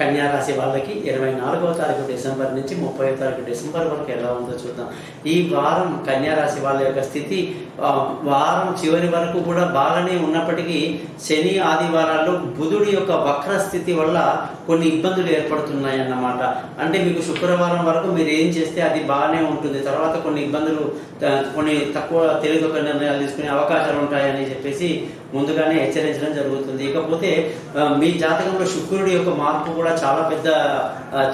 కన్యా రాశి వాళ్ళకి 24వ తారీఖు డిసెంబర్ నుంచి 30వ తారీఖు డిసెంబర్ వరకు ఎలా ఉందో చూద్దాం. ఈ వారం కన్యా రాశి వాళ్ళ యొక్క స్థితి వారం చివరి వరకు కూడా బాగానే ఉన్నప్పటికీ శని ఆదివారాల్లో బుధుడి యొక్క వక్ర స్థితి వల్ల కొన్ని ఇబ్బందులు ఏర్పడుతున్నాయి అన్నమాట. అంటే మీకు శుక్రవారం వరకు మీరు ఏం చేస్తే అది బాగానే ఉంటుంది, తర్వాత కొన్ని ఇబ్బందులు, కొన్ని తక్కువ తెలియక నిర్ణయాలు తీసుకునే అవకాశాలు ఉంటాయని చెప్పేసి ముందుగానే హెచ్చరించడం జరుగుతుంది. ఇకపోతే మీ జాతకంలో శుక్రుడి యొక్క మార్పు కూడా చాలా పెద్ద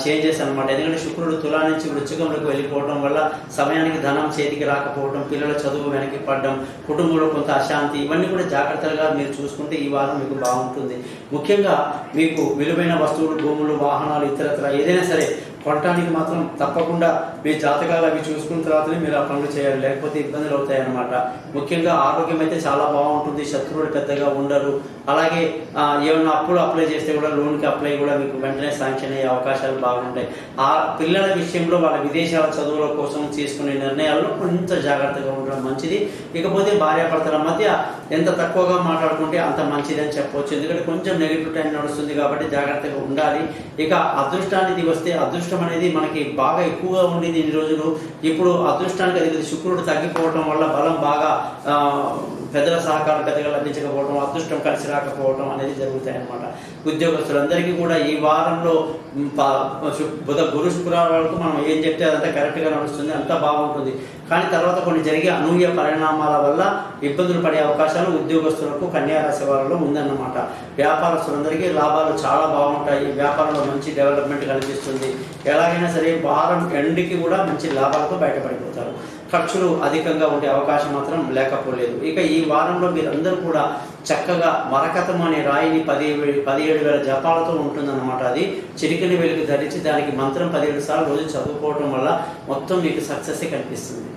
చేంజెస్ అనమాట. ఎందుకంటే శుక్రుడు తులా నుంచి వృశ్చికంలోకి వెళ్ళిపోవడం వల్ల సమయానికి ధనం చేతికి రాకపోవడం, పిల్లల చదువు వెనక్కి పడడం, కుటుంబంలో కొంత అశాంతి, ఇవన్నీ కూడా జాగ్రత్తగా మీరు చూసుకుంటే ఈ వారం మీకు బాగుంటుంది. ముఖ్యంగా మీకు విలువైన వస్తువులు, భూములు, వాహనాలు, ఇతరత్ర ఏదైనా సరే కొనటానికి మాత్రం తప్పకుండా మీ జాతకాలు అవి చూసుకున్న తర్వాతనే మీరు ఆ పనులు చేయాలి, లేకపోతే ఇబ్బందులు అవుతాయి అన్నమాట. ముఖ్యంగా ఆరోగ్యం అయితే చాలా బాగుంటుంది, శత్రువులు పెద్దగా ఉండరు. అలాగే ఏమన్నా అప్పులు అప్లై చేస్తే కూడా లోన్కి అప్లై కూడా మీకు వెంటనే శాంక్షన్ అయ్యే అవకాశాలు బాగుంటాయి. ఆ పిల్లల విషయంలో వాళ్ళ విదేశాల చదువుల కోసం తీసుకునే నిర్ణయాల్లో కొంత జాగ్రత్తగా ఉండడం మంచిది. ఇకపోతే భార్యాభర్తల మధ్య ఎంత తక్కువగా మాట్లాడుకుంటే అంత మంచిది అని చెప్పవచ్చు. ఎందుకంటే కొంచెం నెగిటివ్ టైం నడుస్తుంది కాబట్టి జాగ్రత్తగా ఉండాలి. ఇక అదృష్టానికి వస్తే అదృష్టం అనేది మనకి బాగా ఎక్కువగా ఉండేది ఇన్ని రోజులు. ఇప్పుడు అదృష్టానికి అది శుక్రుడు తగ్గిపోవడం వల్ల బలం బాగా పెద్దల సహకారం పెద్దగా లభించకపోవడం, అదృష్టం కలిసి రాకపోవడం అనేది జరుగుతాయి అన్నమాట. ఉద్యోగస్తులందరికీ కూడా ఈ వారంలో బుధ గురు శుక్రవారాలకు మనం ఏం చెప్తే అదంతా కరెక్ట్గా నడుస్తుంది, అంతా బాగుంటుంది. కానీ తర్వాత కొన్ని జరిగే అనూహ్య పరిణామాల వల్ల ఇబ్బందులు పడే అవకాశాలు ఉద్యోగస్తులకు కన్యా రాశి వారిలో ఉందన్నమాట. వ్యాపారస్తులందరికీ లాభాలు చాలా బాగుంటాయి, వ్యాపారంలో మంచి డెవలప్మెంట్ కనిపిస్తుంది. ఎలాగైనా సరే వారం ఎండ్కి కూడా మంచి లాభాలతో బయటపడిపోతారు. ఖర్చులు అధికంగా ఉండే అవకాశం మాత్రం లేకపోలేదు. ఇక ఈ వారంలో మీరందరూ కూడా చక్కగా మరకతం అనే రాయిని 17,000 జపాలతో ఉంటుందన్నమాట. అది చిటికెని వెలుగు ధరించి దానికి మంత్రం 17 సార్లు రోజు చదువుకోవడం వల్ల మొత్తం మీకు సక్సెస్ కనిపిస్తుంది.